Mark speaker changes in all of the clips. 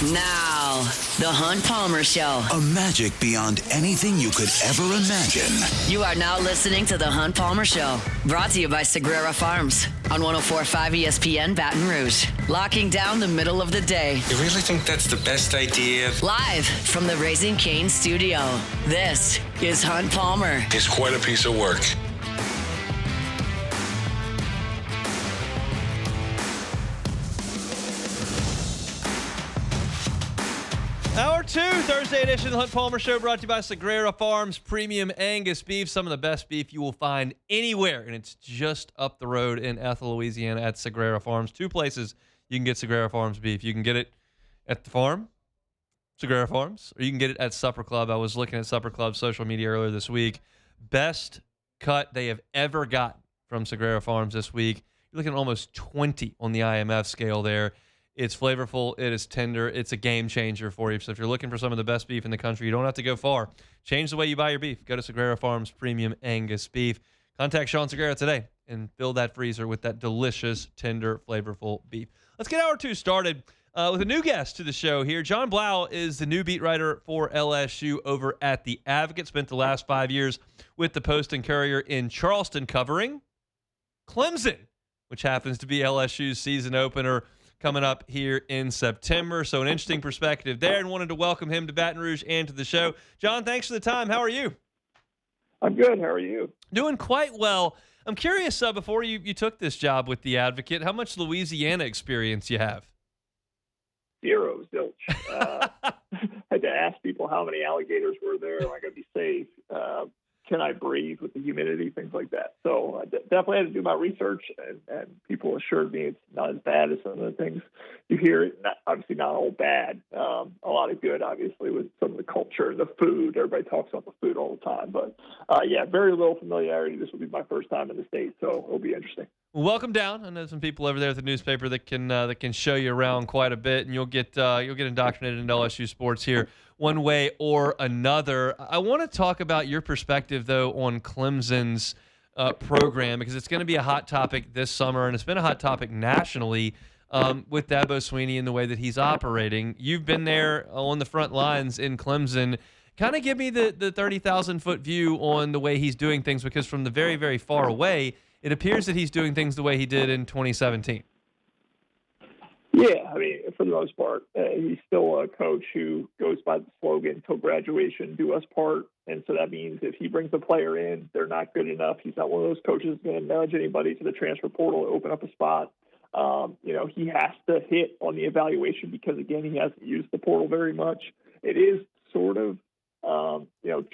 Speaker 1: Now, the Hunt Palmer Show.
Speaker 2: A magic beyond anything you could ever imagine.
Speaker 1: You are now listening to the Hunt Palmer Show. Brought to you by Sagrera Farms on 104.5 ESPN Baton Rouge. Locking down the middle of the day.
Speaker 3: You really think that's the best idea?
Speaker 1: Live from the Raising Cane studio. This is Hunt Palmer.
Speaker 3: It's quite a piece of work.
Speaker 4: Hour 2, Thursday edition of the Hunt Palmer Show, brought to you by Sagrera Farms Premium Angus Beef. Some of the best beef you will find anywhere, and it's just up the road in Ethel, Louisiana at Sagrera Farms. 2 places you can get Sagrera Farms beef. You can get it at the farm, Sagrera Farms, or you can get it at Supper Club. I was looking at Supper Club's social media earlier this week. Best cut they have ever gotten from Sagrera Farms this week. You're looking at almost 20 on the IMF scale there. It's flavorful. It is tender. It's a game changer for you. So if you're looking for some of the best beef in the country, you don't have to go far. Change the way you buy your beef. Go to Sagrera Farms Premium Angus Beef. Contact Sean Sagrera today and fill that freezer with that delicious, tender, flavorful beef. Let's get hour 2 started with a new guest to the show here. John Blau is the new beat writer for LSU over at The Advocate. Spent the last 5 years with the Post and Courier in Charleston covering Clemson, which happens to be LSU's season opener coming up here in September. So an interesting perspective there, and wanted to welcome him to Baton Rouge and to the show. John, thanks for the time. How are you?
Speaker 5: I'm good. How are you?
Speaker 4: Doing quite well. I'm curious, before you took this job with The Advocate, how much Louisiana experience you have?
Speaker 5: Zero, zilch. Had to ask people how many alligators were there. Am I going to be safe? Can I breathe with the humidity, things like that. So I definitely had to do my research, and people assured me it's not as bad as some of the things you hear. Obviously not all bad. A lot of good, obviously, with some of the culture, the food. Everybody talks about the food all the time. But, yeah, very little familiarity. This will be my first time in the state, so it'll be interesting.
Speaker 4: Well, welcome down. I know some people over there at the newspaper that can show you around quite a bit, and you'll get indoctrinated into LSU sports here one way or another. I want to talk about your perspective, though, on Clemson's program, because it's going to be a hot topic this summer, and it's been a hot topic nationally with Dabo Swinney and the way that he's operating. You've been there on the front lines in Clemson. Kind of give me the 30,000-foot view on the way he's doing things, because from the very, very far away, it appears that he's doing things the way he did in 2017.
Speaker 5: Yeah, I mean, for the most part, he's still a coach who goes by the slogan, till graduation, do us part. And so that means if he brings a player in, they're not good enough. He's not one of those coaches who's going to nudge anybody to the transfer portal to open up a spot. He has to hit on the evaluation because, again, he hasn't used the portal very much. It is sort of,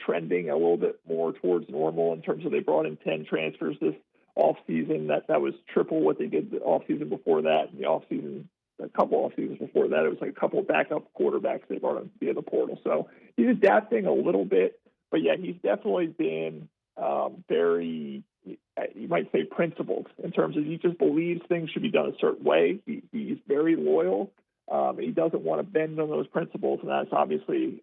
Speaker 5: trending a little bit more towards normal in terms of they brought in 10 transfers this offseason. That was triple what they did the offseason before that. And the offseason, a couple off seasons before that, it was like a couple of backup quarterbacks they brought in via the portal. So he's adapting a little bit, but yeah, he's definitely been very, you might say, principled in terms of he just believes things should be done a certain way. He's very loyal. He doesn't want to bend on those principles, and that's obviously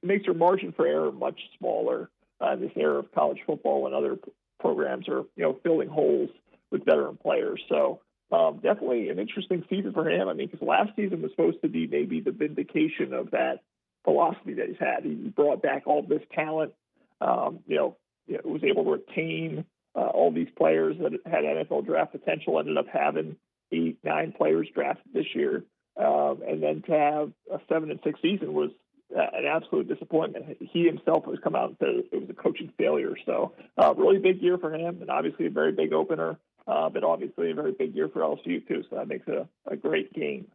Speaker 5: makes your margin for error much smaller in this era of college football when other programs are filling holes with veteran players. So. Definitely an interesting season for him. I mean, because last season was supposed to be maybe the vindication of that philosophy that he's had. He brought back all this talent, was able to retain all these players that had NFL draft potential, ended up having 8-9 players drafted this year. And then to have a 7-6 season was an absolute disappointment. He himself has come out and said it was a coaching failure. So really big year for him, and obviously a very big opener. But obviously a very big year for LSU, too, so that makes it a great game.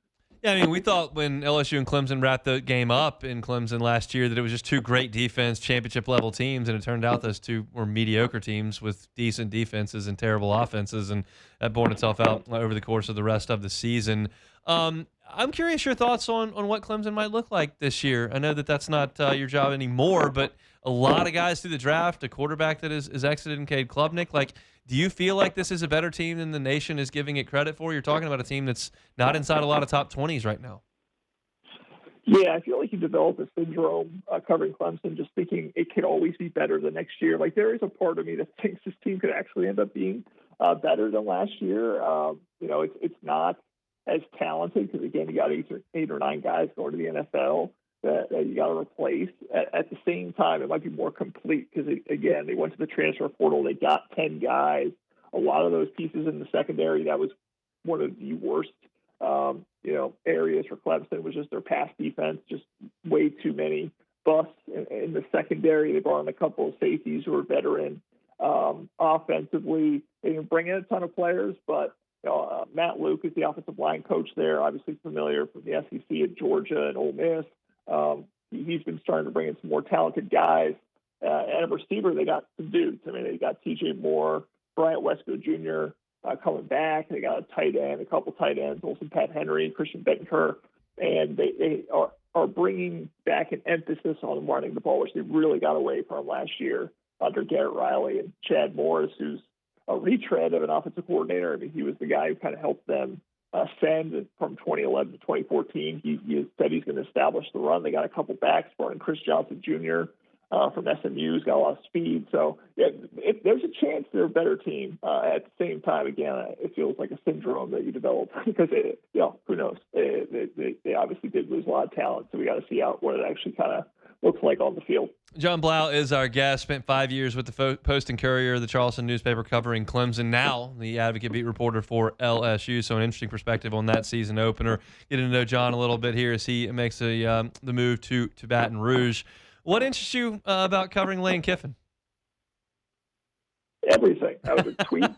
Speaker 4: Yeah, I mean, we thought when LSU and Clemson wrapped the game up in Clemson last year that it was just 2 great defense, championship-level teams, and it turned out those 2 were mediocre teams with decent defenses and terrible offenses, and that borne itself out over the course of the rest of the season. I'm curious your thoughts on what Clemson might look like this year. I know that that's not your job anymore, but a lot of guys through the draft, a quarterback that is exited in Cade Klubnik. Like, do you feel like this is a better team than the nation is giving it credit for? You're talking about a team that's not inside a lot of top 20s right now.
Speaker 5: Yeah, I feel like you develop a syndrome covering Clemson, just thinking it could always be better the next year. Like, there is a part of me that thinks this team could actually end up being better than last year. It's not as talented because, again, you got eight or nine guys going to the NFL that you got to replace. At the same time, it might be more complete because, again, they went to the transfer portal. They got 10 guys. A lot of those pieces in the secondary, that was one of the worst, areas for Clemson was just their pass defense, just way too many busts in the secondary. They brought in a couple of safeties who are veteran. Offensively, they didn't bring in a ton of players, but Matt Luke is the offensive line coach there, obviously familiar from the SEC at Georgia and Ole Miss. He's been starting to bring in some more talented guys. And at receiver, they got some dudes. I mean, they got T.J. Moore, Bryant Wesco Jr. Coming back. They got a couple tight ends, Olsen Pat Henry, Christian Benker, and they are bringing back an emphasis on running the ball, which they really got away from last year under Garrett Riley and Chad Morris, who's a retread of an offensive coordinator. I mean, he was the guy who kind of helped them ascend from 2011 to 2014. He said he's going to establish the run. They got a couple backs, brought in Chris Johnson Jr. From SMU, who's got a lot of speed. So if there's a chance they're a better team. At the same time, again, it feels like a syndrome that you develop because, who knows? They obviously did lose a lot of talent, so we got to see what it actually kind of looks like on the field.
Speaker 4: John Blau is our guest. Spent 5 years with the Post and Courier, the Charleston newspaper, covering Clemson. Now the Advocate beat reporter for LSU. So an interesting perspective on that season opener. Getting to know John a little bit here as he makes the move to Baton Rouge. What interests you about covering Lane Kiffin?
Speaker 5: Everything. That was a tweet.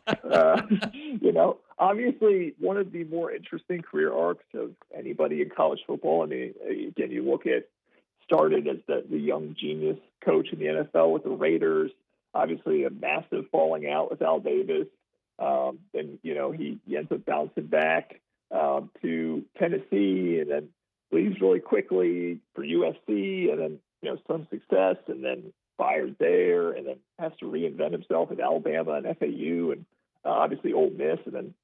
Speaker 5: Obviously one of the more interesting career arcs of anybody in college football. I mean, again, you look at started as the young genius coach in the NFL with the Raiders, obviously a massive falling out with Al Davis. Then, he ends up bouncing back to Tennessee and then leaves really quickly for USC and then, some success and then fired there and then has to reinvent himself at Alabama and FAU and obviously Ole Miss and then,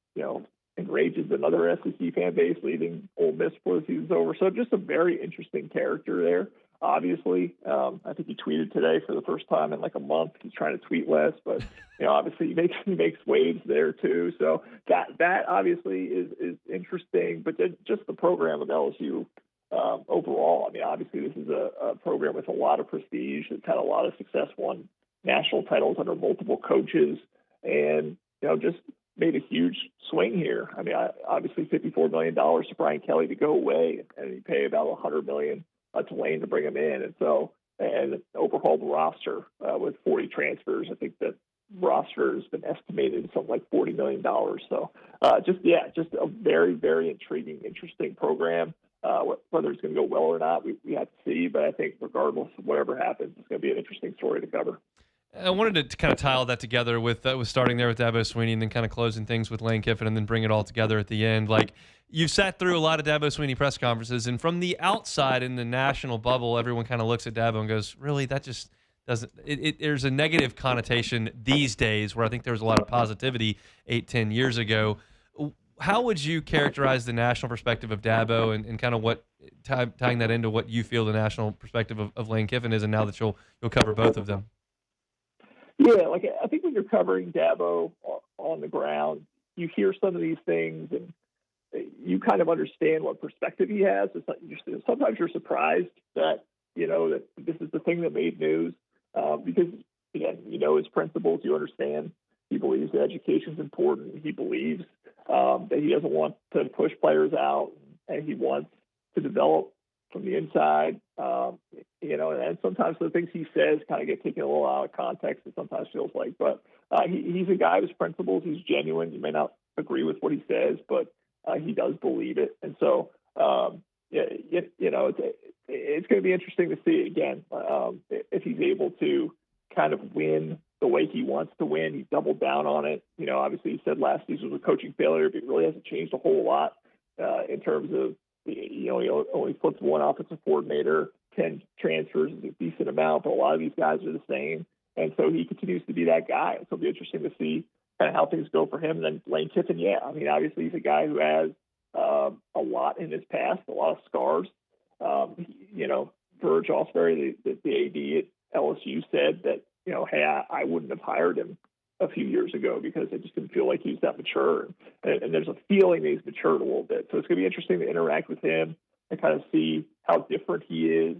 Speaker 5: enrages another SEC fan base leaving Ole Miss before the season's over. So just a very interesting character there. Obviously, I think he tweeted today for the first time in like a month. He's trying to tweet less, but obviously he makes waves there too. So that obviously is interesting. But just the program of LSU overall, I mean, obviously this is a program with a lot of prestige. It's had a lot of success, won national titles under multiple coaches, and just made a huge swing here. I mean, obviously $54 million to Brian Kelly to go away, and he paid about $100 million to Lane to bring him in, and overhauled the roster with 40 transfers. I think that roster has been estimated at something like $40 million. So just a very, very intriguing, interesting program. Whether it's going to go well or not, we have to see. But I think regardless of whatever happens, it's going to be an interesting story to cover.
Speaker 4: I wanted to kind of tie all that together with starting there with Dabo Swinney and then kind of closing things with Lane Kiffin and then bring it all together at the end. Like, you've sat through a lot of Dabo Swinney press conferences, and from the outside in the national bubble, everyone kind of looks at Dabo and goes, really, that just doesn't – there's a negative connotation these days where I think there was a lot of positivity 8-10 years ago. How would you characterize the national perspective of Dabo and kind of what tying that into what you feel the national perspective of Lane Kiffin is, and now that you'll cover both of them?
Speaker 5: Yeah, I think when you're covering Dabo on the ground, you hear some of these things and you kind of understand what perspective he has. Sometimes you're surprised that that this is the thing that made news because again, his principles. You understand he believes that education is important. He believes that he doesn't want to push players out, and he wants to develop from the inside. And sometimes the things he says kind of get taken a little out of context. It sometimes feels like, but he's a guy with principles. He's genuine. You may not agree with what he says, but he does believe it. And so, it's going to be interesting to see again if he's able to kind of win the way he wants to win. He doubled down on it. Obviously he said last season was a coaching failure, but it really hasn't changed a whole lot in terms of, he only flipped one offensive coordinator, 10 transfers is a decent amount, but a lot of these guys are the same. And so he continues to be that guy. So it'll be interesting to see kind of how things go for him. And then Lane Kiffin, I mean, obviously he's a guy who has a lot in his past, a lot of scars. Verge Osbury, the AD at LSU, said that, hey, I wouldn't have hired him a few years ago because I just didn't feel like he was that mature. And there's a feeling that he's matured a little bit. So it's going to be interesting to interact with him and kind of see how different he is.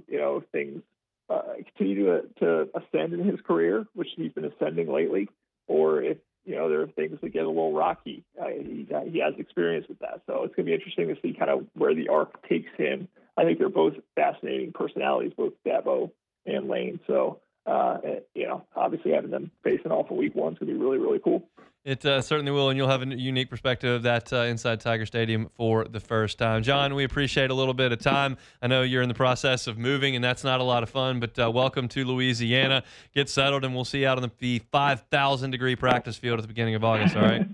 Speaker 5: If things continue to ascend in his career, which he's been ascending lately, or if, there are things that get a little rocky. He has experience with that. So it's going to be interesting to see kind of where the arc takes him. I think they're both fascinating personalities, both Dabo and Lane. So, obviously having them facing off in week 1 is going to be really, really cool.
Speaker 4: It certainly will, and you'll have a unique perspective of that inside Tiger Stadium for the first time. John, we appreciate a little bit of time. I know you're in the process of moving, and that's not a lot of fun, but welcome to Louisiana. Get settled, and we'll see you out on the 5,000-degree practice field at the beginning of August, all right?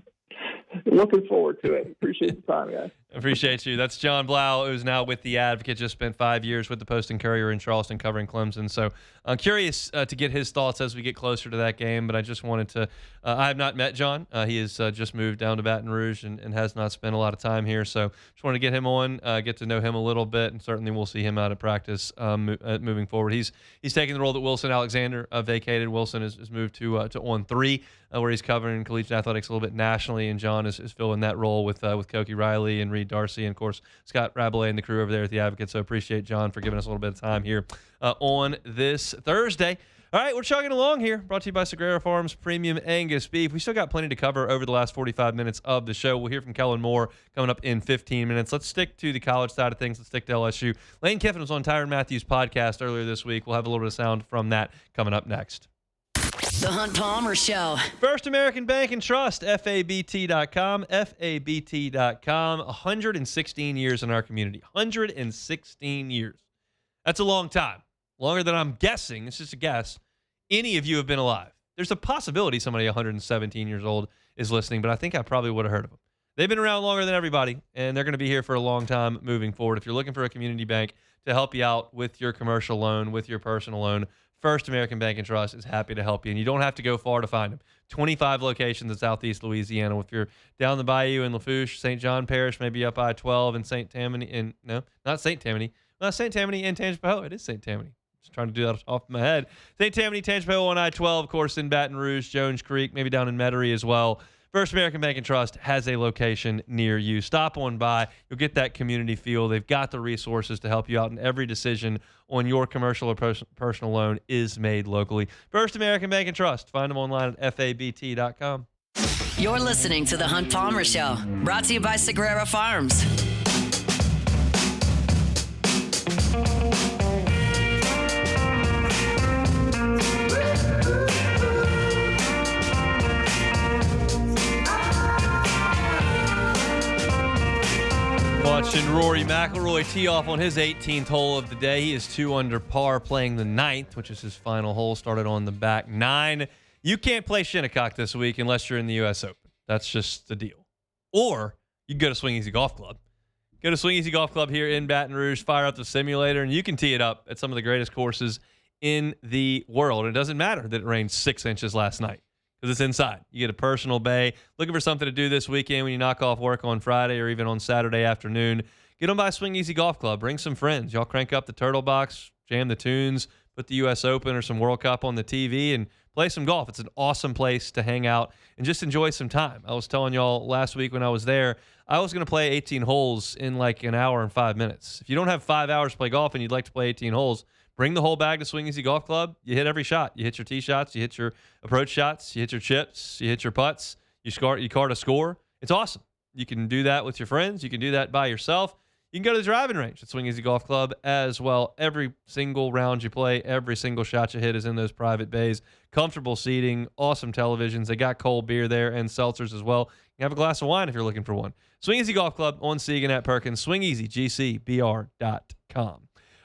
Speaker 5: Looking forward to it. Appreciate the time, guys.
Speaker 4: Appreciate you. That's John Blau, who's now with the Advocate, just spent 5 years with the Post and Courier in Charleston covering Clemson. So I'm curious to get his thoughts as we get closer to that game, but I just wanted to I have not met John. He has just moved down to Baton Rouge and has not spent a lot of time here. So just wanted to get him on, get to know him a little bit, and certainly we'll see him out at practice moving forward. He's taking the role that Wilson Alexander vacated. Wilson has moved to On 3, where he's covering collegiate athletics a little bit nationally, and John is filling that role with Koki Riley and Reed Darcy, and of course Scott Rabelais and the crew over there at the Advocate. So appreciate John for giving us a little bit of time here on this Thursday. All right, we're chugging along here. Brought to you by Sagrera Farms Premium Angus Beef. We still got plenty to cover over the last 45 minutes of the show. We'll hear from Kellen Moore coming up in 15 minutes. Let's stick to the college side of things. Let's stick to LSU. Lane Kiffin was on Tyrann Matthews' podcast earlier this week. We'll have a little bit of sound from that coming up next.
Speaker 1: The Hunt Palmer Show.
Speaker 4: First American Bank and Trust, FABT.com, FABT.com. 116 years in our community. 116 years. That's a long time. Longer than I'm guessing, it's just a guess, any of you have been alive. There's a possibility somebody 117 years old is listening, but I think I probably would have heard of them. They've been around longer than everybody, and they're going to be here for a long time moving forward. If you're looking for a community bank to help you out with your commercial loan, with your personal loan, First American Bank and Trust is happy to help you, and you don't have to go far to find them. 25 locations in Southeast Louisiana. If you're down the bayou in Lafourche, St. John Parish, maybe up I-12 in St. Tammany, and no, not St. Tammany. Well, St. Tammany and Tangipahoa. It is St. Tammany. Just trying to do that off my head. St. Tammany, Tangipahoa on I-12, of course, in Baton Rouge, Jones Creek, maybe down in Metairie as well. First American Bank and Trust has a location near you. Stop on by. You'll get that community feel. They've got the resources to help you out, and every decision on your commercial or personal loan is made locally. First American Bank and Trust. Find them online at FABT.com.
Speaker 1: You're listening to The Hunt Palmer Show, brought to you by Sagrera Farms.
Speaker 4: Watching Rory McIlroy tee off on his 18th hole of the day. He is 2 under par, playing the 9th, which is his final hole, started on the back 9. You can't play Shinnecock this week unless you're in the U.S. Open. That's just the deal. Or you can go to Swing Easy Golf Club. Go to Swing Easy Golf Club here in Baton Rouge, fire up the simulator, and you can tee it up at some of the greatest courses in the world. And it doesn't matter that it rained 6 inches last night, because it's inside. You get a personal bay. Looking for something to do this weekend when you knock off work on Friday or even on Saturday afternoon, get on by Swing Easy Golf Club. Bring some friends. Y'all crank up the Turtle Box, jam the tunes, put the U.S. Open or some World Cup on the TV, and play some golf. It's an awesome place to hang out and just enjoy some time. I was telling y'all last week when I was there, I was going to play 18 holes in like an hour and 5 minutes. If you don't have 5 hours to play golf and you'd like to play 18 holes, bring the whole bag to Swing Easy Golf Club. You hit every shot. You hit your tee shots. You hit your approach shots. You hit your chips. You hit your putts. You card a score. It's awesome. You can do that with your friends. You can do that by yourself. You can go to the driving range at Swing Easy Golf Club as well. Every single round you play, every single shot you hit is in those private bays. Comfortable seating, awesome televisions. They got cold beer there and seltzers as well. You can have a glass of wine if you're looking for one. Swing Easy Golf Club on Segan at Perkins. SwingEasyGCBR.com.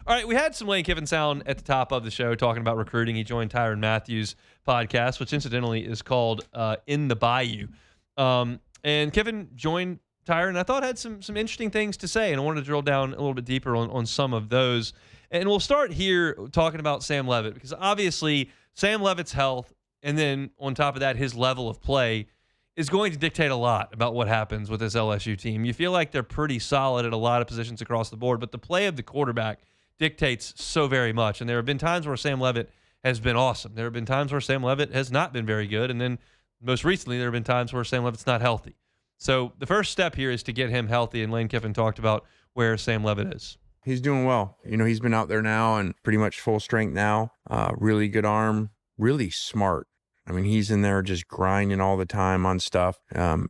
Speaker 4: All right, we had some Lane Kiffin sound at the top of the show talking about recruiting. He joined Tyrann Matthews' podcast, which incidentally is called In the Bayou. And Kiffin joined Tyrann, I thought had some interesting things to say, and I wanted to drill down a little bit deeper on some of those. And we'll start here talking about Sam Leavitt, because obviously Sam Leavitt's health, and then on top of that, his level of play is going to dictate a lot about what happens with this LSU team. You feel like they're pretty solid at a lot of positions across the board, but the play of the quarterback dictates so very much. And there have been times where Sam Leavitt has been awesome. There have been times where Sam Levitt has not been very good, and then most recently there have been times where Sam Levitt's not healthy. So the first step here is to get him healthy, and Lane Kiffin talked about where Sam Levitt is.
Speaker 6: He's doing well. He's been out there now and pretty much full strength now. Really good arm, really smart. I mean, he's in there just grinding all the time on stuff. NFL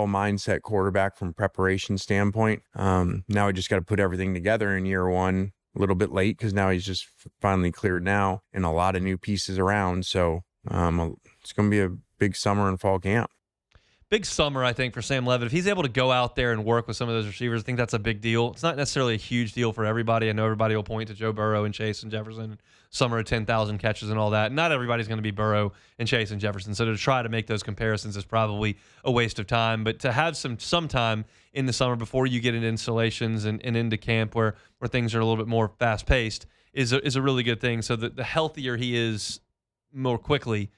Speaker 6: mindset quarterback from preparation standpoint. Now we just got to put everything together in year one. A little bit late because now he's just finally cleared now and a lot of new pieces around. So it's going to be a big summer and fall camp.
Speaker 4: Big summer, I think, for Sam Levitt. If he's able to go out there and work with some of those receivers, I think that's a big deal. It's not necessarily a huge deal for everybody. I know everybody will point to Joe Burrow and Chase and Jefferson, summer of 10,000 catches and all that. Not everybody's going to be Burrow and Chase and Jefferson. So to try to make those comparisons is probably a waste of time. But to have some time in the summer before you get into installations and into camp where things are a little bit more fast-paced is a really good thing. So the healthier he is more quickly,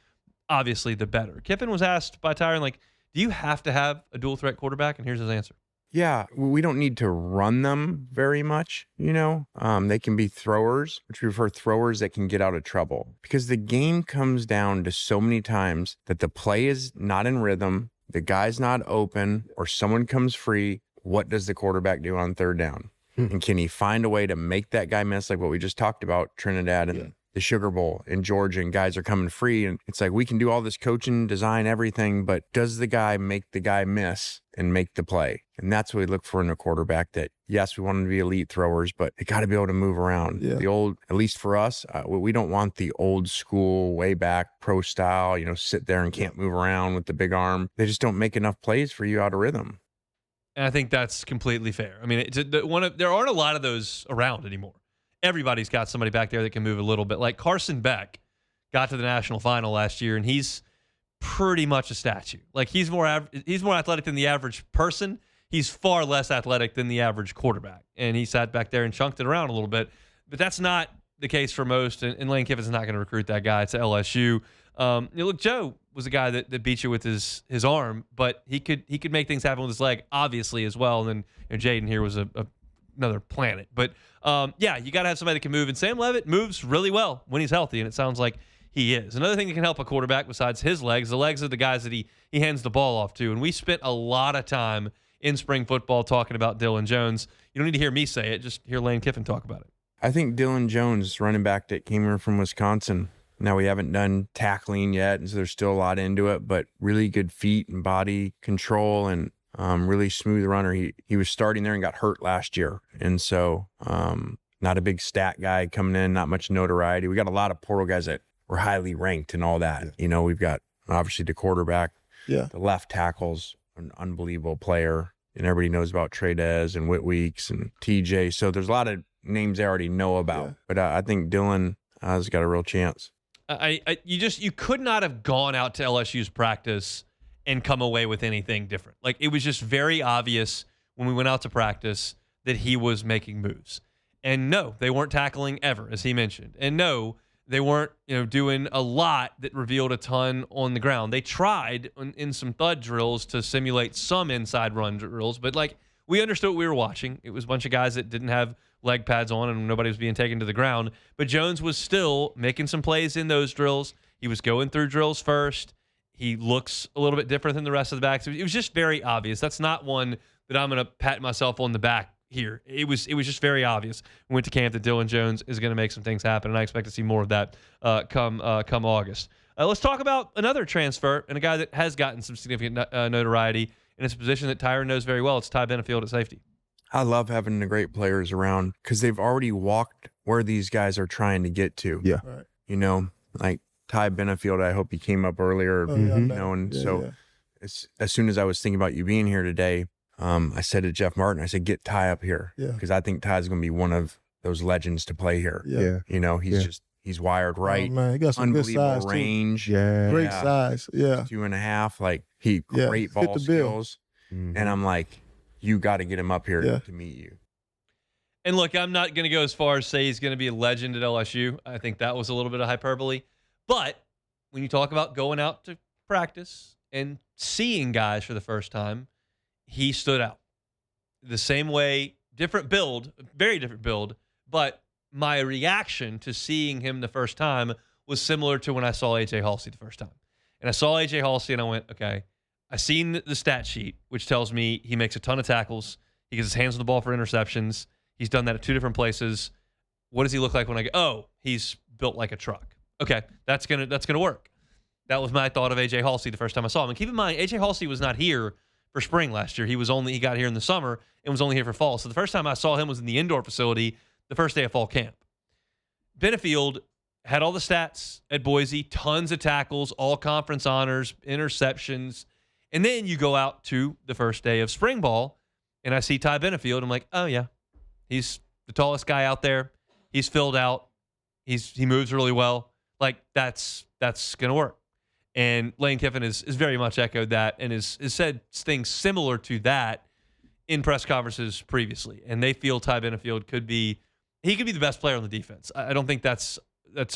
Speaker 4: obviously, the better. Kiffin was asked by Tyron, do you have to have a dual threat quarterback? And here's his answer.
Speaker 6: Yeah, we don't need to run them very much, They can be throwers, which we prefer throwers that can get out of trouble. Because the game comes down to so many times that the play is not in rhythm, the guy's not open, or someone comes free. What does the quarterback do on third down? And can he find a way to make that guy miss, like what we just talked about, Trinidad and the Sugar Bowl in Georgia, and guys are coming free. And it's like, we can do all this coaching, design, everything, but does the guy make the guy miss and make the play? And that's what we look for in a quarterback. That, yes, we want them to be elite throwers, but they got to be able to move around. The old, at least for us, we don't want the old school, way back pro style, sit there and can't move around with the big arm. They just don't make enough plays for you out of rhythm.
Speaker 4: And I think that's completely fair. I mean, there aren't a lot of those around anymore. Everybody's got somebody back there that can move a little bit. Like Carson Beck got to the national final last year, and he's pretty much a statue. He's more athletic than the average person. He's far less athletic than the average quarterback. And he sat back there and chunked it around a little bit. But that's not the case for most, and Lane Kiffin's not going to recruit that guy to LSU. Look, Joe was a guy that beat you with his arm, but he could make things happen with his leg, obviously, as well. And then Jaden here was another planet. But you got to have somebody that can move. And Sam Levitt moves really well when he's healthy, and it sounds like he is. Another thing that can help a quarterback besides his legs, the legs of the guys that he hands the ball off to. And we spent a lot of time in spring football talking about Dylan Jones. You don't need to hear me say it. Just hear Lane Kiffin talk about it.
Speaker 6: I think Dylan Jones, running back that came here from Wisconsin. Now, we haven't done tackling yet, and so there's still a lot into it, but really good feet and body control and really smooth runner. He was starting there and got hurt last year. And so not a big stat guy coming in, not much notoriety. We got a lot of portal guys that were highly ranked and all that. Yeah. We've got obviously the quarterback, the left tackles, an unbelievable player. And everybody knows about Tradez and Whitweeks and TJ. So there's a lot of names they already know about. Yeah. But I think Dylan has got a real chance.
Speaker 4: You could not have gone out to LSU's practice and come away with anything different. It was just very obvious when we went out to practice that he was making moves. And no, they weren't tackling ever, as he mentioned. And no, they weren't doing a lot that revealed a ton on the ground. They tried in some thud drills to simulate some inside run drills, but we understood what we were watching. It was a bunch of guys that didn't have leg pads on and nobody was being taken to the ground. But Jones was still making some plays in those drills. He was going through drills first. He looks a little bit different than the rest of the backs. It was just very obvious. That's not one that I'm going to pat myself on the back here. It was just very obvious. We went to camp that Dylan Jones is going to make some things happen, and I expect to see more of that come August. Let's talk about another transfer and a guy that has gotten some significant notoriety, and it's a position that Tyron knows very well. It's Ty Benefield at safety.
Speaker 6: I love having the great players around because they've already walked where these guys are trying to get to.
Speaker 7: Yeah. Right.
Speaker 6: Like Ty Benefield, I hope he came up earlier, as soon as I was thinking about you being here today, I said to Jeff Martin, I said, get Ty up here because I think Ty's going to be one of those legends to play here.
Speaker 7: Yeah.
Speaker 6: He's wired right.
Speaker 7: Oh, man, he got some
Speaker 6: unbelievable
Speaker 7: good size
Speaker 6: range.
Speaker 7: Too. Yeah. Great size. Yeah.
Speaker 6: 2.5. Great ball skills. Mm-hmm. And I'm like, you got to get him up here to meet you.
Speaker 4: And look, I'm not going to go as far as say he's going to be a legend at LSU. I think that was a little bit of hyperbole. But when you talk about going out to practice and seeing guys for the first time, he stood out. The same way, different build, very different build, but my reaction to seeing him the first time was similar to when I saw A.J. Halsey the first time. And I saw A.J. Halsey and I went, okay, I seen the stat sheet, which tells me he makes a ton of tackles. He gets his hands on the ball for interceptions. He's done that at 2 different places. What does he look like when I go, oh, he's built like a truck. Okay, that's gonna work. That was my thought of A.J. Halsey the first time I saw him. And keep in mind, A.J. Halsey was not here for spring last year. He got here in the summer and was only here for fall. So the first time I saw him was in the indoor facility the first day of fall camp. Benefield had all the stats at Boise, tons of tackles, all conference honors, interceptions. And then you go out to the first day of spring ball, and I see Ty Benefield. I'm like, oh, yeah, he's the tallest guy out there. He's filled out. He moves really well. Like, that's going to work. And Lane Kiffin is very much echoed that and has said things similar to that in press conferences previously. And they feel Ty Benefield could be the best player on the defense. I don't think that's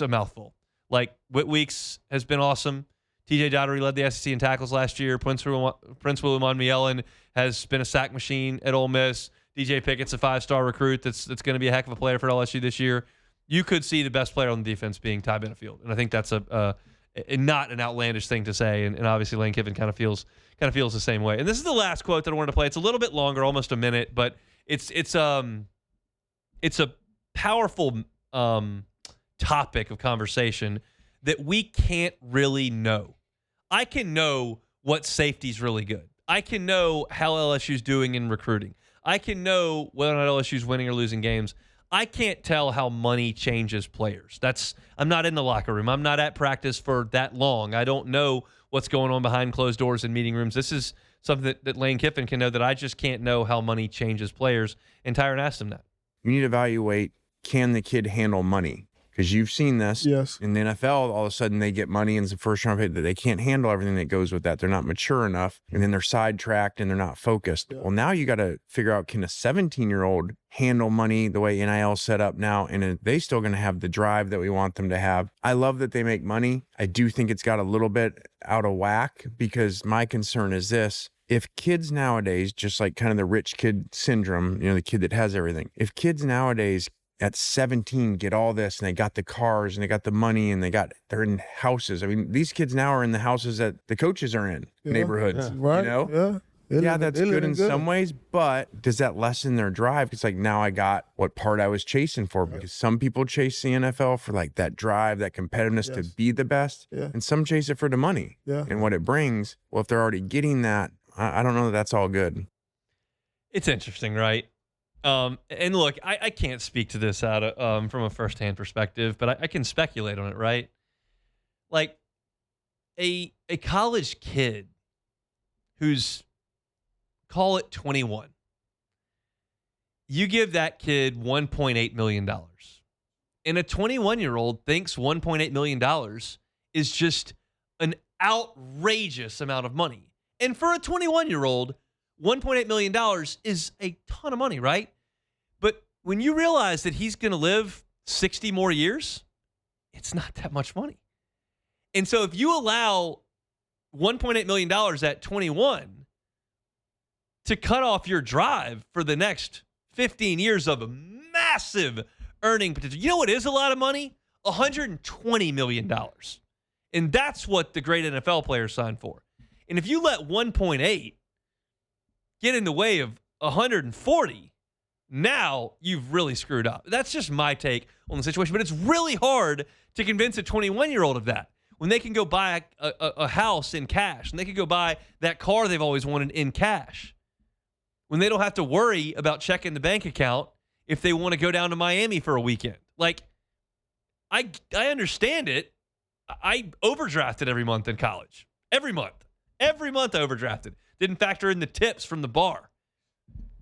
Speaker 4: a mouthful. Like, Whit Weeks has been awesome. TJ Dottery led the SEC in tackles last year. Prince William Onmielen has been a sack machine at Ole Miss. DJ Pickett's a 5-star recruit that's going to be a heck of a player for LSU this year. You could see the best player on the defense being Ty Benefield. And I think that's not an outlandish thing to say. And obviously Lane Kiffin kind of feels the same way. And this is the last quote that I wanted to play. It's a little bit longer, almost a minute, but it's a powerful topic of conversation that we can't really know. I can know what safety's really good. I can know how LSU's doing in recruiting. I can know whether or not LSU's winning or losing games. I can't tell how money changes players. I'm not in the locker room. I'm not at practice for that long. I don't know what's going on behind closed doors in meeting rooms. This is something that Lane Kiffin can know, that I just can't know how money changes players. And Tyron asked him that.
Speaker 6: You need to evaluate, can the kid handle money? Because you've seen this.
Speaker 7: Yes.
Speaker 6: In the NFL, all of a sudden they get money in the first round pick that they can't handle everything that goes with that. They're not mature enough, and then they're sidetracked and they're not focused. Yeah. Well, now you got to figure out, can a 17-year-old handle money the way NIL's set up now, and are they still going to have the drive that we want them to have? I love that they make money. I do think it's got a little bit out of whack, because my concern is this. If kids nowadays, just like kind of the rich kid syndrome, the kid that has everything, if kids nowadays at 17 get all this, and they got the cars and they got the money and they're in houses. I mean, these kids now are in the houses that the coaches are in, neighborhoods,
Speaker 7: right?
Speaker 6: Yeah, that's good in some ways, but does that lessen their drive? It's like, now I got what part I was chasing for, because some people chase the NFL for like that drive, that competitiveness to be the best, and some chase it for the money and what it brings. Well, if they're already getting that, I don't know that that's all good.
Speaker 4: It's interesting, right? And look, I can't speak to this out of, from a firsthand perspective, but I can speculate on it, right? Like a college kid who's, call it 21, you give that kid $1.8 million, and a 21-year-old thinks $1.8 million is just an outrageous amount of money. And for a 21-year-old, $1.8 million is a ton of money, right? But when you realize that he's going to live 60 more years, it's not that much money. And so if you allow $1.8 million at 21 to cut off your drive for the next 15 years of massive earning potential, you know what is a lot of money? $120 million. And that's what the great NFL players signed for. And if you let 1.8 get in the way of 140, now you've really screwed up. That's just my take on the situation. But it's really hard to convince a 21-year-old of that when they can go buy a house in cash, and they can go buy that car they've always wanted in cash, when they don't have to worry about checking the bank account if they want to go down to Miami for a weekend. Like, I understand it. I overdrafted every month in college. Every month I overdrafted. Didn't factor in the tips from the bar.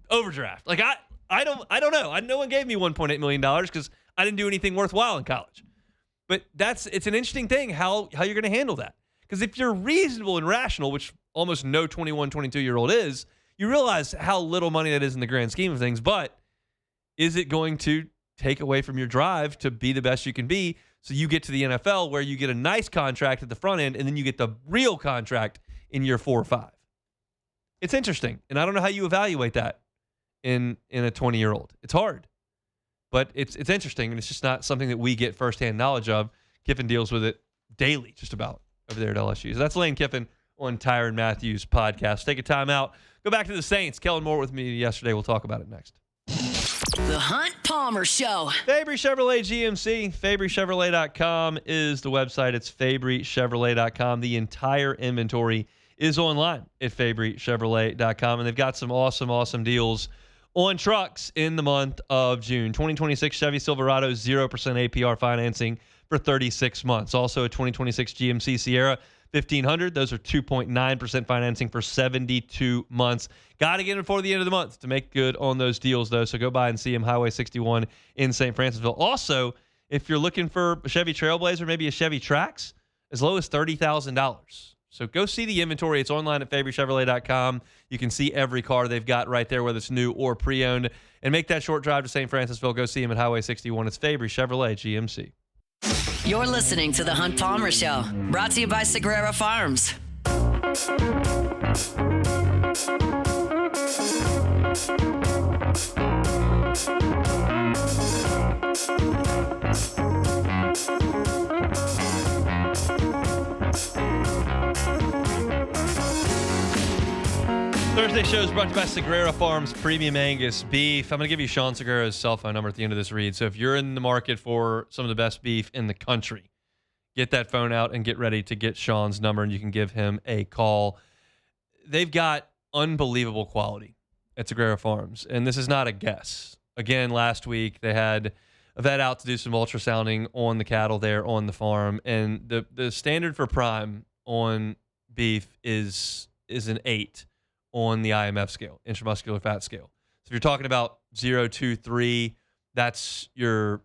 Speaker 4: Overdraft. Like, I don't know. No one gave me $1.8 million because I didn't do anything worthwhile in college. But it's an interesting thing how you're going to handle that. Because if you're reasonable and rational, which almost no 21, 22-year-old is, you realize how little money that is in the grand scheme of things. But is it going to take away from your drive to be the best you can be, so you get to the NFL where you get a nice contract at the front end and then you get the real contract in year 4 or 5? It's interesting, and I don't know how you evaluate that in a 20-year-old. It's hard, but it's interesting, and it's just not something that we get firsthand knowledge of Kiffin deals with it daily, just about, over there at LSU. So that's Lane Kiffin on Tyrann Matthews' podcast. Take a time out. Go back to the Saints. Kellen Moore with me yesterday. We'll talk about it next.
Speaker 1: The Hunt Palmer Show.
Speaker 4: Fabry Chevrolet GMC. FabryChevrolet.com is the website. It's FabryChevrolet.com. The entire inventory is online at FabryChevrolet.com. And they've got some awesome deals on trucks in the month of June. 2026 Chevy Silverado, 0% APR financing for 36 months. Also a 2026 GMC Sierra 1500. Those are 2.9% financing for 72 months. Got to get it before the end of the month to make good on those deals, though. So go by and see them, Highway 61 in St. Francisville. Also, if you're looking for a Chevy Trailblazer, maybe a Chevy Trax, as low as $30,000. So go see the inventory. It's online at FabryChevrolet.com. You can see every car they've got right there, whether it's new or pre-owned. And make that short drive to St. Francisville. Go see them at Highway 61. It's Fabry Chevrolet GMC.
Speaker 1: You're listening to The Hunt Palmer Show, brought to you by Sagrera Farms.
Speaker 4: Thursday show is brought to you by Sagrera Farms Premium Angus Beef. I'm going to give you Sean Segura's cell phone number at the end of this read. So if you're in the market for some of the best beef in the country, get that phone out and get ready to get Sean's number, and you can give him a call. They've got unbelievable quality at Sagrera Farms, and this is not a guess. Again, last week they had a vet out to do some ultrasounding on the cattle there on the farm, and the standard for prime on beef is an 8 on the IMF scale, intramuscular fat scale. So if you're talking about 0, 2, 3, that's your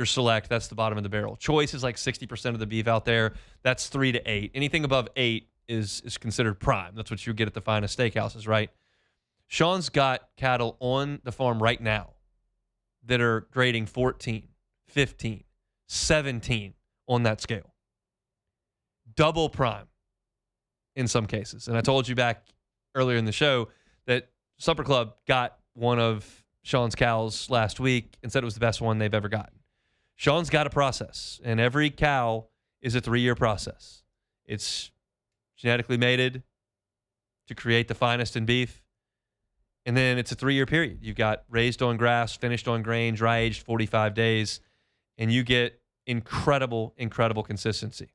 Speaker 4: select. That's the bottom of the barrel. Choice is like 60% of the beef out there. That's 3 to 8. Anything above 8 is considered prime. That's what you get at the finest steakhouses, right? Sean's got cattle on the farm right now that are grading 14, 15, 17 on that scale. Double prime in some cases. And I told you back earlier in the show that Supper Club got one of Sean's cows last week and said it was the best one they've ever gotten. Sean's got a process, and every cow is a 3-year process. It's genetically mated to create the finest in beef, and then it's a 3-year period. You've got raised on grass, finished on grain, dry aged 45 days, and you get incredible consistency.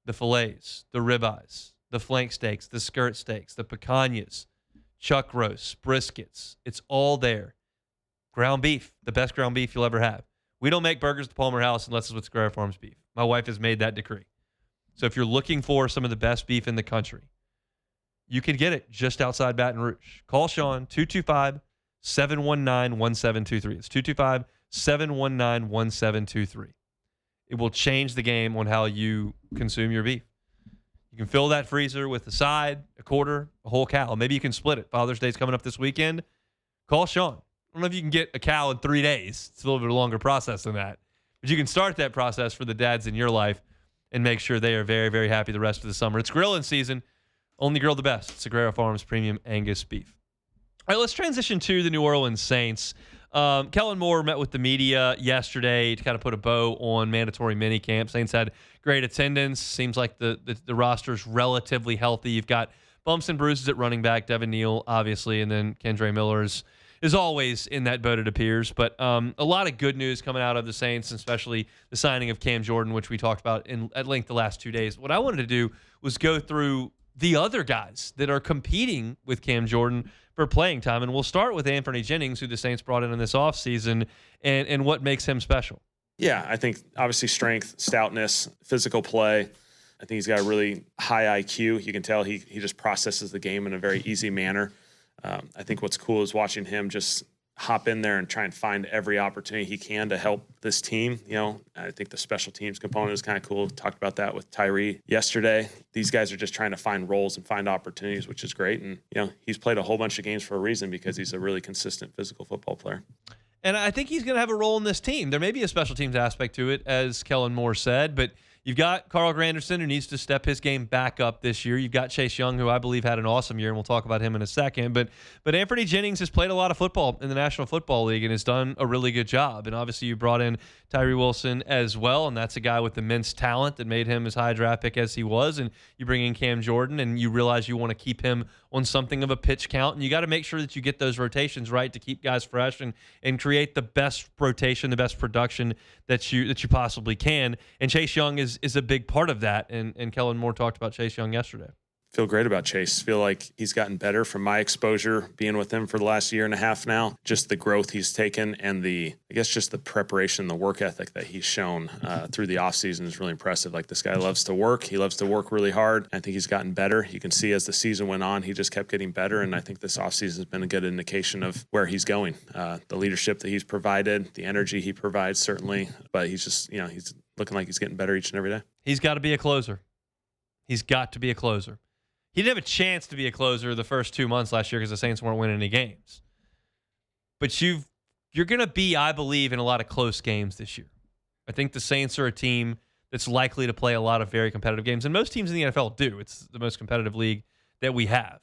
Speaker 4: The fillets, the ribeyes, the flank steaks, the skirt steaks, the picanhas, chuck roasts, briskets. It's all there. Ground beef, the best ground beef you'll ever have. We don't make burgers at the Palmer House unless it's with Sagrera Farms beef. My wife has made that decree. So if you're looking for some of the best beef in the country, you can get it just outside Baton Rouge. Call Sean, 225-719-1723. It's 225-719-1723. It will change the game on how you consume your beef. You can fill that freezer with a side, a quarter, a whole cow. Maybe you can split it. Father's Day's coming up this weekend. Call Sean. I don't know if you can get a cow in 3 days. It's a little bit of a longer process than that. But you can start that process for the dads in your life and make sure they are very, very happy the rest of the summer. It's grilling season. Only grill the best. Sagrera Farms Premium Angus Beef. All right, let's transition to the New Orleans Saints. Kellen Moore met with the media yesterday to kind of put a bow on mandatory minicamp. Saints had great attendance. Seems like the roster's relatively healthy. You've got bumps and bruises at running back, Devin Neal, obviously, and then Kendre Miller is always in that boat, it appears. But a lot of good news coming out of the Saints, especially the signing of Cam Jordan, which we talked about at length the last 2 days. What I wanted to do was go through the other guys that are competing with Cam Jordan for playing time. And we'll start with Anthony Jennings, who the Saints brought in this offseason, and what makes him special.
Speaker 8: Yeah, I think obviously strength, stoutness, physical play. I think he's got a really high IQ. You can tell he just processes the game in a very easy manner. I think what's cool is watching him just hop in there and try and find every opportunity he can to help this team. You know, I think the special teams component is kind of cool. Talked about that with Tyree yesterday. These guys are just trying to find roles and find opportunities, which is great. And, you know, he's played a whole bunch of games for a reason because he's a really consistent physical football player. And
Speaker 4: I think he's going to have a role in this team. There may be a special teams aspect to it, as Kellen Moore said, but You've got Carl Granderson, who needs to step his game back up this year. You've got Chase Young, who I believe had an awesome year, and we'll talk about him in a second. But Anthony Jennings has played a lot of football in the National Football League and has done a really good job. And obviously you brought in Tyree Wilson as well, and that's a guy with immense talent that made him as high a draft pick as he was. And you bring in Cam Jordan, and you realize you want to keep him on something of a pitch count. And you got to make sure that you get those rotations right to keep guys fresh and create the best rotation, the best production that you possibly can. And Chase Young is a big part of that. And Kellen Moore talked about Chase Young yesterday.
Speaker 8: Feel great about Chase. Feel like he's gotten better from my exposure being with him for the last year and a half now. Just the growth he's taken and just the preparation, the work ethic that he's shown through the offseason is really impressive. Like, this guy loves to work. He loves to work really hard. I think he's gotten better. You can see as the season went on, he just kept getting better. And I think this offseason has been a good indication of where he's going. The leadership that he's provided, the energy he provides, certainly. But he's just, he's looking like he's getting better each and every day. He's
Speaker 4: got to be a closer. He's got to be a closer. He didn't have a chance to be a closer the first 2 months last year because the Saints weren't winning any games. But you're going to be, I believe, in a lot of close games this year. I think the Saints are a team that's likely to play a lot of very competitive games, and most teams in the NFL do. It's the most competitive league that we have.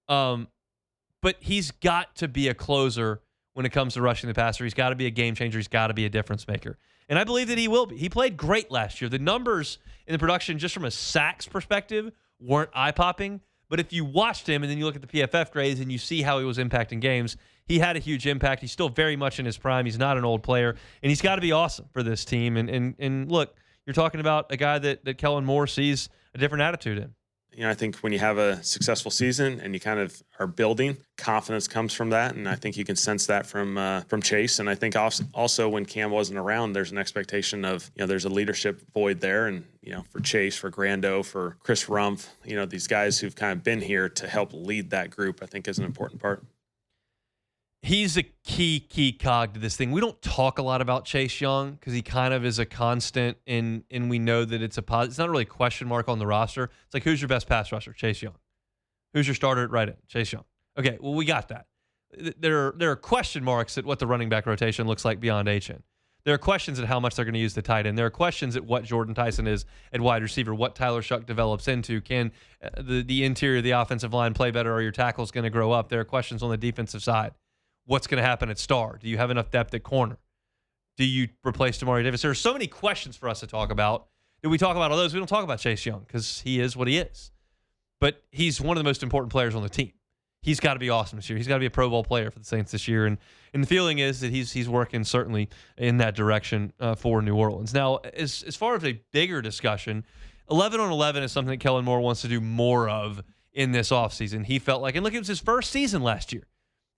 Speaker 4: But he's got to be a closer when it comes to rushing the passer. He's got to be a game changer. He's got to be a difference maker. And I believe that he will be. He played great last year. The numbers in the production, just from a sacks perspective, weren't eye-popping, but if you watched him and then you look at the PFF grades and you see how he was impacting games, he had a huge impact. He's still very much in his prime. He's not an old player, and he's got to be awesome for this team. And look, you're talking about a guy that Kellen Moore sees a different attitude in.
Speaker 8: I think when you have a successful season and you kind of are building, confidence comes from that, and I think you can sense that from Chase. And I think also when Cam wasn't around, there's an expectation of there's a leadership void there, and for Chase, for Grando, for Chris Rumpf, these guys who've kind of been here to help lead that group, I think is an important part.
Speaker 4: He's a key cog to this thing. We don't talk a lot about Chase Young because he kind of is a constant, and we know that it's it's not really a question mark on the roster. It's like, who's your best pass rusher? Chase Young. Who's your starter at right end? Chase Young. Okay, well, we got that. There are question marks at what the running back rotation looks like beyond Achane. There are questions at how much they're going to use the tight end. There are questions at what Jordan Tyson is at wide receiver, what Tyler Shuck develops into. Can the interior of the offensive line play better? Are your tackles going to grow up? There are questions on the defensive side. What's going to happen at star? Do you have enough depth at corner? Do you replace Demario Davis? There are so many questions for us to talk about. Do we talk about all those? We don't talk about Chase Young because he is what he is. But he's one of the most important players on the team. He's got to be awesome this year. He's got to be a Pro Bowl player for the Saints this year. And the feeling is that he's working certainly in that direction for New Orleans. Now, as far as a bigger discussion, 11 on 11 is something that Kellen Moore wants to do more of in this offseason. He felt like, and look, it was his first season last year.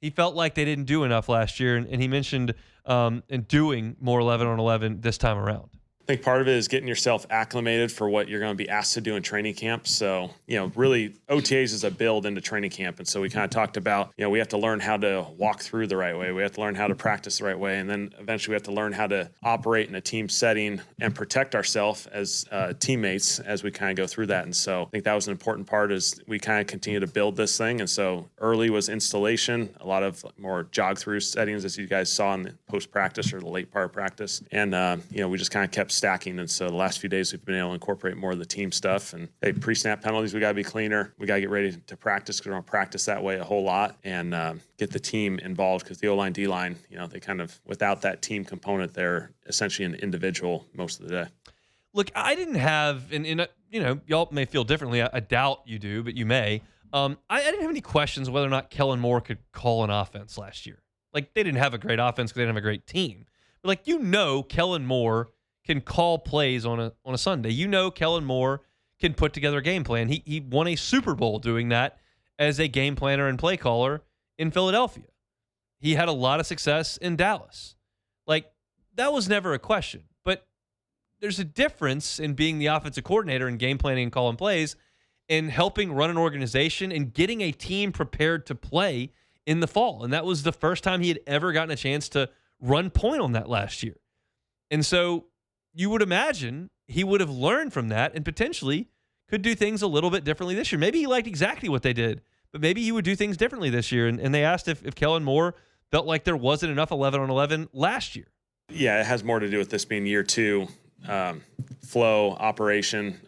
Speaker 4: He felt like they didn't do enough last year, and he mentioned in doing more 11 on 11 this time around.
Speaker 8: I think part of it is getting yourself acclimated for what you're going to be asked to do in training camp. So, really OTAs is a build into training camp. And so we kind of talked about, we have to learn how to walk through the right way. We have to learn how to practice the right way. And then eventually we have to learn how to operate in a team setting and protect ourselves as teammates as we kind of go through that. And so I think that was an important part as we kind of continue to build this thing. And so early was installation, a lot of more jog through settings as you guys saw in the post practice or the late part of practice. And, we just kind of kept stacking. And so the last few days we've been able to incorporate more of the team stuff. And pre-snap penalties, we got to be cleaner. We got to get ready to practice because we're going to practice that way a whole lot and get the team involved because the O-line, D-line, they kind of, without that team component, they're essentially an individual most of the day.
Speaker 4: Look, I didn't have, and y'all may feel differently. I doubt you do, but you may. I didn't have any questions whether or not Kellen Moore could call an offense last year. Like, they didn't have a great offense because they didn't have a great team. But Kellen Moore can call plays on a Sunday. Kellen Moore can put together a game plan. He won a Super Bowl doing that as a game planner and play caller in Philadelphia. He had a lot of success in Dallas. That was never a question. But there's a difference in being the offensive coordinator and game planning and calling plays and helping run an organization and getting a team prepared to play in the fall. And that was the first time he had ever gotten a chance to run point on that last year. And so you would imagine he would have learned from that and potentially could do things a little bit differently this year. Maybe he liked exactly what they did, but maybe he would do things differently this year. And they asked if Kellen Moore felt like there wasn't enough 11 on 11 last year.
Speaker 8: Yeah, it has more to do with this being year two. flow operation,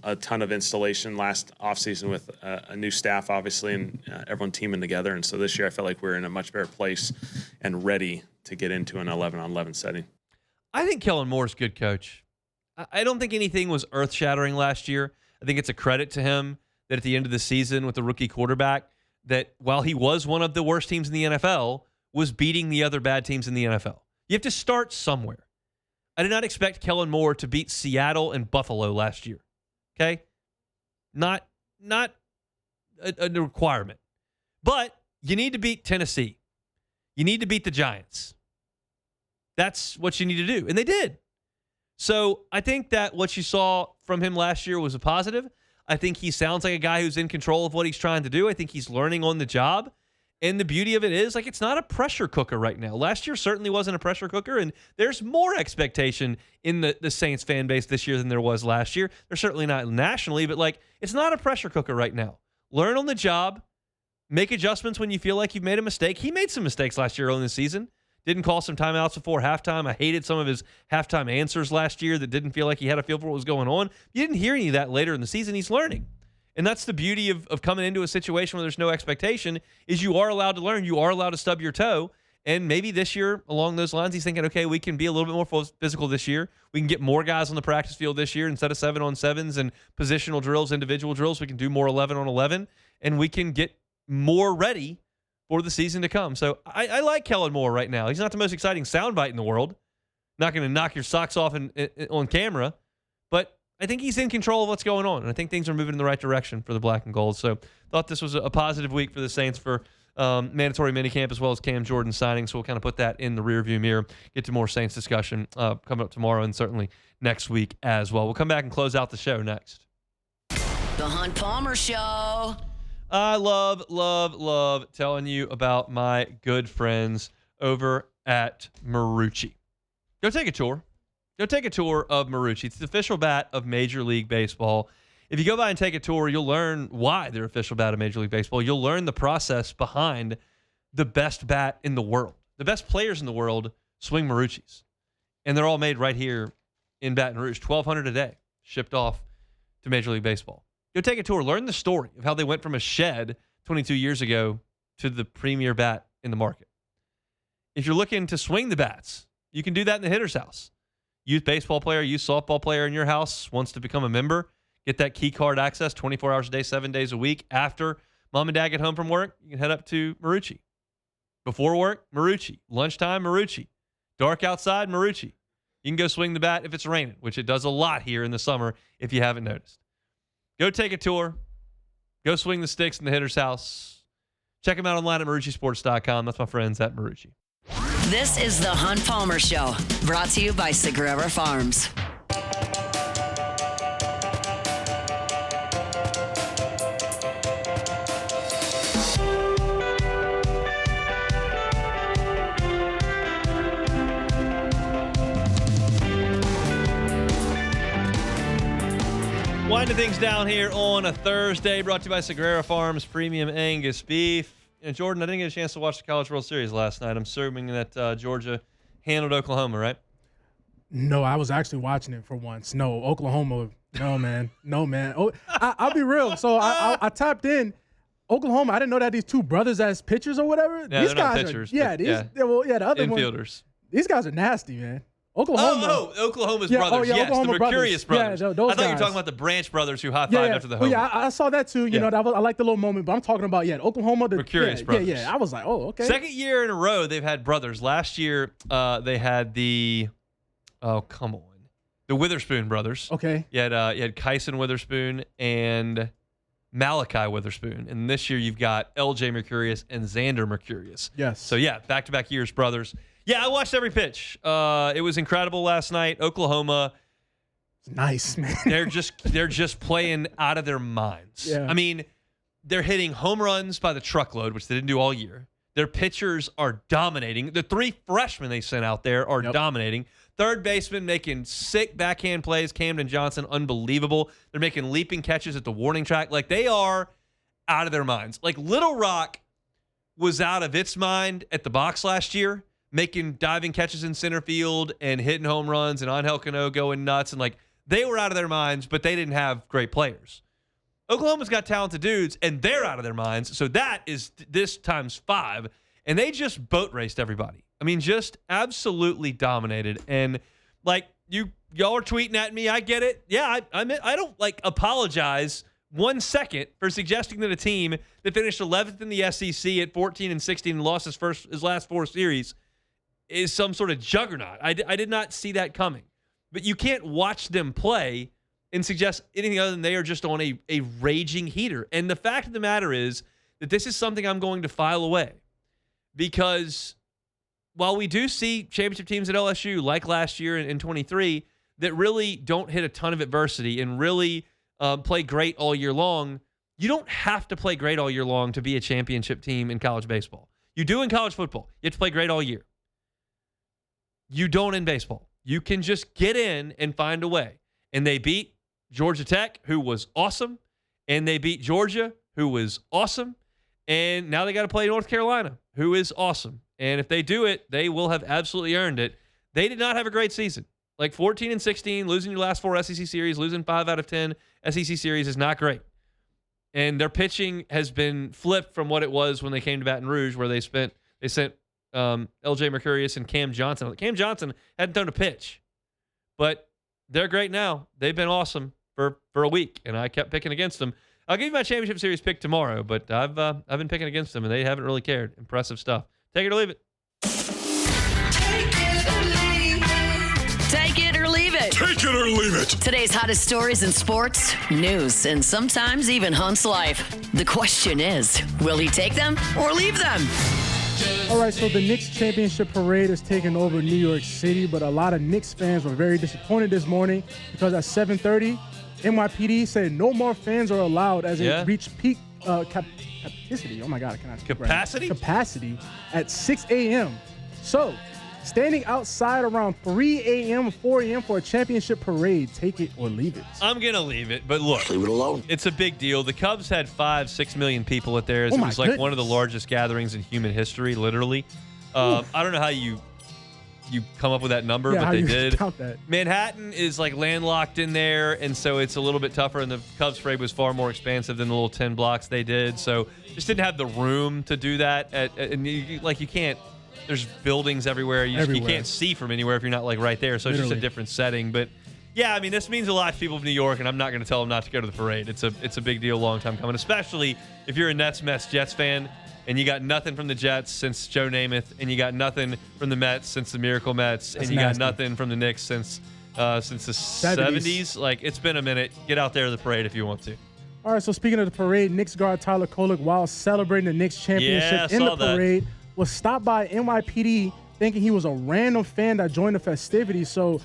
Speaker 8: a ton of installation last offseason with a new staff, obviously, and everyone teaming together. And so this year I felt like we're in a much better place and ready to get into an 11-on-11 setting.
Speaker 4: I think Kellen Moore's a good coach. I don't think anything was earth-shattering last year. I think it's a credit to him that at the end of the season with the rookie quarterback, that while he was one of the worst teams in the NFL, was beating the other bad teams in the NFL. You have to start somewhere. I did not expect Kellen Moore to beat Seattle and Buffalo last year. Okay? Not a requirement. But you need to beat Tennessee. You need to beat the Giants. That's what you need to do. And they did. So I think that what you saw from him last year was a positive. I think he sounds like a guy who's in control of what he's trying to do. I think he's learning on the job. And the beauty of it is, like, it's not a pressure cooker right now. Last year certainly wasn't a pressure cooker, and there's more expectation in the Saints fan base this year than there was last year. They're certainly not nationally, but, like, it's not a pressure cooker right now. Learn on the job. Make adjustments when you feel like you've made a mistake. He made some mistakes last year early in the season. Didn't call some timeouts before halftime. I hated some of his halftime answers last year that didn't feel like he had a feel for what was going on. You didn't hear any of that later in the season. He's learning. And that's the beauty of coming into a situation where there's no expectation, is you are allowed to learn. You are allowed to stub your toe. And maybe this year, along those lines, he's thinking, okay, we can be a little bit more physical this year. We can get more guys on the practice field this year instead of 7-on-7s and positional drills, individual drills. We can do more 11-on-11, and we can get more ready for the season to come. So I like Kellen Moore right now. He's not the most exciting soundbite in the world. Not going to knock your socks off on camera, but I think he's in control of what's going on, and I think things are moving in the right direction for the Black and Gold. So thought this was a positive week for the Saints for mandatory minicamp as well as Cam Jordan signing. So we'll kind of put that in the rearview mirror, get to more Saints discussion coming up tomorrow and certainly next week as well. We'll come back and close out the show next.
Speaker 1: The Hunt Palmer Show.
Speaker 4: I love telling you about my good friends over at Marucci. Go take a tour. Go take a tour of Marucci. It's the official bat of Major League Baseball. If you go by and take a tour, you'll learn why they're official bat of Major League Baseball. You'll learn the process behind the best bat in the world. The best players in the world swing Marucci's. And they're all made right here in Baton Rouge. $1,200 a day shipped off to Major League Baseball. Go take a tour. Learn the story of how they went from a shed 22 years ago to the premier bat in the market. If you're looking to swing the bats, you can do that in the hitter's house. Youth baseball player, youth softball player in your house wants to become a member, get that key card access 24 hours a day, 7 days a week. After mom and dad get home from work, you can head up to Marucci. Before work, Marucci. Lunchtime, Marucci. Dark outside, Marucci. You can go swing the bat if it's raining, which it does a lot here in the summer if you haven't noticed. Go take a tour. Go swing the sticks in the hitter's house. Check them out online at MarucciSports.com. That's my friends at Marucci.
Speaker 1: This is the Hunt Palmer Show, brought to you by Sagrera Farms.
Speaker 4: Winding things down here on a Thursday, brought to you by Sagrera Farms Premium Angus Beef. And Jordan, I didn't get a chance to watch the College World Series last night. I'm assuming that Georgia handled Oklahoma, right?
Speaker 7: No, I was actually watching it for once. No, Oklahoma. No, man. No, man. Oh, I'll be real. So I tapped in. Oklahoma, I didn't know that these two brothers as pitchers or whatever.
Speaker 4: Yeah,
Speaker 7: these
Speaker 4: they're not
Speaker 7: guys
Speaker 4: pitchers.
Speaker 7: Are, the other one.
Speaker 4: Infielders.
Speaker 7: These guys are nasty, man. Oklahoma.
Speaker 4: Oklahoma's brothers. Yes,
Speaker 7: Oklahoma
Speaker 4: the Mercurius brothers.
Speaker 7: Yeah,
Speaker 4: I
Speaker 7: those
Speaker 4: thought you were
Speaker 7: guys.
Speaker 4: talking about the Branch brothers who high-fived after the home.
Speaker 7: I saw that too. You know, I like the little moment, but I'm talking about, Oklahoma. The
Speaker 4: Mercurius brothers.
Speaker 7: Yeah. I was like, oh, okay.
Speaker 4: Second year in a row, they've had brothers. Last year, they had the Witherspoon brothers.
Speaker 7: Okay.
Speaker 4: You had Kyson Witherspoon and Malachi Witherspoon. And this year, you've got LJ Mercurius and Xander Mercurius.
Speaker 7: Yes.
Speaker 4: So, back-to-back years brothers. Yeah, I watched every pitch. It was incredible last night. Oklahoma,
Speaker 7: nice, man.
Speaker 4: they're just playing out of their minds.
Speaker 7: Yeah.
Speaker 4: I mean, they're hitting home runs by the truckload, which they didn't do all year. Their pitchers are dominating. The three freshmen they sent out there are dominating. Third baseman making sick backhand plays. Camden Johnson, unbelievable. They're making leaping catches at the warning track. Like, they are out of their minds. Like, Little Rock was out of its mind at the box last year. making diving catches in center field and hitting home runs, and Angel Cano going nuts. And, like, they were out of their minds, but they didn't have great players. Oklahoma's got talented dudes, and they're out of their minds. So that is this times 5. And they just boat raced everybody. I mean, just absolutely dominated. And, like, y'all are tweeting at me. I get it. Yeah, I don't, like, apologize 1 second for suggesting that a team that finished 11th in the SEC at 14-16 and lost his last 4 series is some sort of juggernaut. I did not see that coming. But you can't watch them play and suggest anything other than they are just on a raging heater. And the fact of the matter is that this is something I'm going to file away. Because while we do see championship teams at LSU, like last year in 23, that really don't hit a ton of adversity and really play great all year long, you don't have to play great all year long to be a championship team in college baseball. You do in college football. You have to play great all year. You don't in baseball. You can just get in and find a way. And they beat Georgia Tech, who was awesome, and they beat Georgia, who was awesome, and now they got to play North Carolina, who is awesome. And if they do it, they will have absolutely earned it. They did not have a great season. Like 14-16, losing your last 4 SEC series, losing 5 out of 10 SEC series is not great. And their pitching has been flipped from what it was when they came to Baton Rouge, where they sent L.J. Mercurius and Cam Johnson. Cam Johnson hadn't thrown a pitch, but they're great now. They've been awesome for a week, and I kept picking against them. I'll give you my championship series pick tomorrow, but I've been picking against them, and they haven't really cared. Impressive stuff. Take it or leave it.
Speaker 1: Take it or leave it.
Speaker 2: Take it or leave it.
Speaker 1: Today's hottest stories in sports, news, and sometimes even Hunt's life. The question is, will he take them or leave them?
Speaker 7: All right, so the Knicks championship parade is taking over New York City, but a lot of Knicks fans were very disappointed this morning because at 7:30, NYPD said no more fans are allowed as it reached peak capacity. Oh my God, I cannot speak right now. Capacity at 6 a.m. So, standing outside around 3 a.m., 4 a.m. for a championship parade. Take it or leave it.
Speaker 4: I'm going to leave it, but look.
Speaker 2: Leave it alone.
Speaker 4: It's a big deal. The Cubs had 5-6 million people at theirs. It was like one of the largest gatherings in human history, literally. I don't know how you come up with that number, but they did.
Speaker 7: Count that.
Speaker 4: Manhattan is like landlocked in there, and so it's a little bit tougher, and the Cubs parade was far more expansive than the little 10 blocks they did. So just didn't have the room to do that. You can't. There's buildings everywhere. You can't see from anywhere if you're not like right there. So it's just a different setting. But yeah, I mean, this means a lot to people of New York, and I'm not going to tell them not to go to the parade. It's a big deal, long time coming, especially if you're a Nets, Mets, Jets fan, and you got nothing from the Jets since Joe Namath, and you got nothing from the Mets since the Miracle Mets, and you got nothing from the Knicks since the 70s. Like, it's been a minute. Get out there to the parade if you want to.
Speaker 7: All right, so speaking of the parade, Knicks guard Tyler Kolek, while celebrating the Knicks championship in the parade, was stopped by NYPD thinking he was a random fan that joined the festivities. So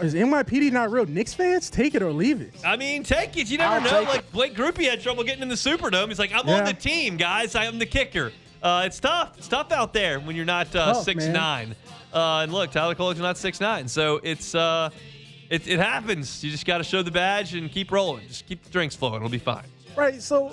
Speaker 7: is NYPD not real Knicks fans? Take it or leave it.
Speaker 4: I mean, take it. You never know. Like, Blake Groupie had trouble getting in the Superdome. He's like, I'm on the team, guys. I'm the kicker. It's tough. It's tough out there when you're not 6'9". And look, Tyler Kolek's not 6'9". So it happens. You just got to show the badge and keep rolling. Just keep the drinks flowing. It'll be fine.
Speaker 7: Right. So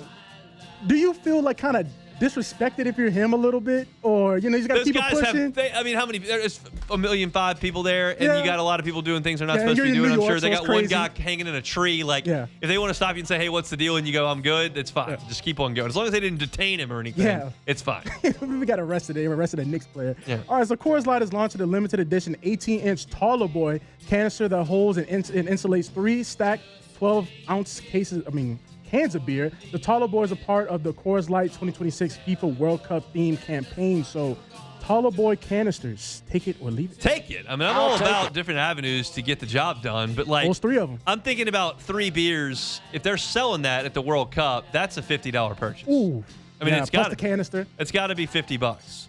Speaker 7: do you feel like kind of disrespected if you're him a little bit, or you just got to keep it pushing?
Speaker 4: How many? There's 1.5 million people there, and you got a lot of people doing things they're not supposed to be doing. I'm sure they got one guy hanging in a tree. Like, if they want to stop you and say, "Hey, what's the deal?" and you go, "I'm good," it's fine. Just keep on going. As long as they didn't detain him or anything, it's fine.
Speaker 7: We got arrested. They arrested a Knicks player. All right, so Coors Light is launching a limited edition 18-inch Taller Boy canister that holds and insulates 3 stacked 12-ounce cans of beer. The Taller Boy is a part of the Coors Light 2026 FIFA World Cup themed campaign. So, Taller Boy canisters, take it or leave it.
Speaker 4: Take it. I mean, I'm all about different avenues to get the job done, but like,
Speaker 7: those 3 of them.
Speaker 4: I'm thinking about 3 beers. If they're selling that at the World Cup, that's a $50 purchase.
Speaker 7: Ooh.
Speaker 4: I mean, it's got
Speaker 7: the canister.
Speaker 4: It's got to be $50.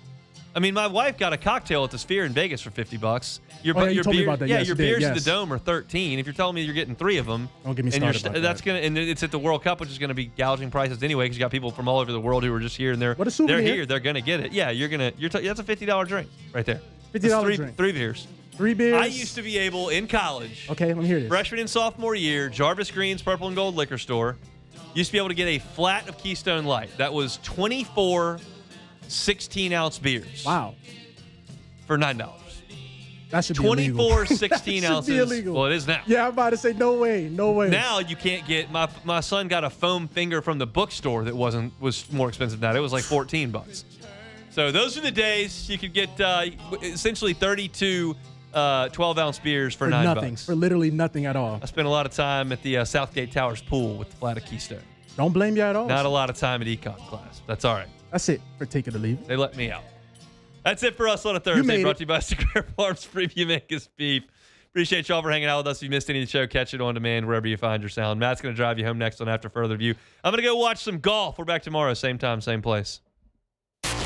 Speaker 4: I mean, my wife got a cocktail at the Sphere in Vegas for $50. Your
Speaker 7: told me about that.
Speaker 4: Yeah,
Speaker 7: yes,
Speaker 4: your beers at the Dome are $13. If you're telling me you're getting 3 of them,
Speaker 7: don't get me started about
Speaker 4: that's
Speaker 7: that.
Speaker 4: And it's at the World Cup, which is going to be gouging prices anyway, because you got people from all over the world who are just here and they're here. They're going to get it. Yeah, that's a $50 drink right there.
Speaker 7: $50 drink.
Speaker 4: 3 beers.
Speaker 7: 3 beers.
Speaker 4: I used to be able in college.
Speaker 7: Okay, let me hear this.
Speaker 4: Freshman and sophomore year, Jarvis Green's Purple and Gold Liquor Store used to be able to get a flat of Keystone Light. That was 24 16-ounce beers.
Speaker 7: Wow.
Speaker 4: for $9.
Speaker 7: That should be illegal.
Speaker 4: 24 16
Speaker 7: That should
Speaker 4: ounces.
Speaker 7: be illegal.
Speaker 4: Well, it is now.
Speaker 7: Yeah, I'm about to say no way.
Speaker 4: Now you can't get my son got a foam finger from the bookstore that was more expensive than that. It was like $14. So those are the days you could get essentially 32 12-ounce beers for $9.
Speaker 7: Nothing. For literally nothing at all.
Speaker 4: I spent a lot of time at the Southgate Towers pool with the Flat of Keystone.
Speaker 7: Don't blame you at all.
Speaker 4: Not a lot of time at econ class. That's all right.
Speaker 7: That's it for take it or leave it.
Speaker 4: They let me out. That's it for us on a Thursday. Brought to you by Secure Farms Premium Angus Beef. Appreciate y'all for hanging out with us. If you missed any of the show, catch it on demand wherever you find your sound. Matt's going to drive you home next on After Further View. I'm going to go watch some golf. We're back tomorrow, same time, same place.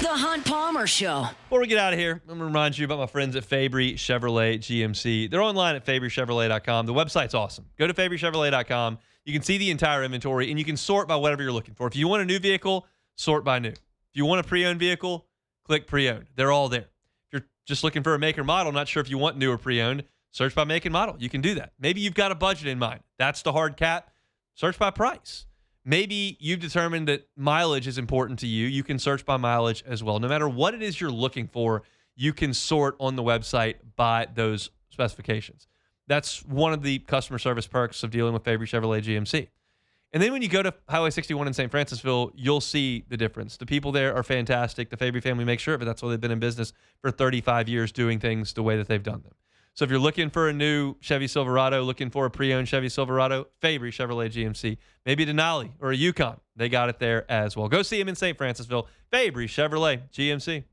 Speaker 1: The Hunt Palmer Show.
Speaker 4: Before we get out of here, I'm going to remind you about my friends at Fabry Chevrolet GMC. They're online at FabryChevrolet.com. The website's awesome. Go to FabryChevrolet.com. You can see the entire inventory, and you can sort by whatever you're looking for. If you want a new vehicle, sort by new. If you want a pre-owned vehicle, click pre-owned. They're all there. If you're just looking for a make or model, not sure if you want new or pre-owned, search by make and model. You can do that. Maybe you've got a budget in mind. That's the hard cap. Search by price. Maybe you've determined that mileage is important to you. You can search by mileage as well. No matter what it is you're looking for, you can sort on the website by those specifications. That's one of the customer service perks of dealing with Fabry Chevrolet GMC. And then when you go to Highway 61 in St. Francisville, you'll see the difference. The people there are fantastic. The Fabry family makes sure of it. That's why they've been in business for 35 years doing things the way that they've done them. So if you're looking for a new Chevy Silverado, looking for a pre-owned Chevy Silverado, Fabry Chevrolet GMC. Maybe a Denali or a Yukon. They got it there as well. Go see them in St. Francisville. Fabry Chevrolet GMC.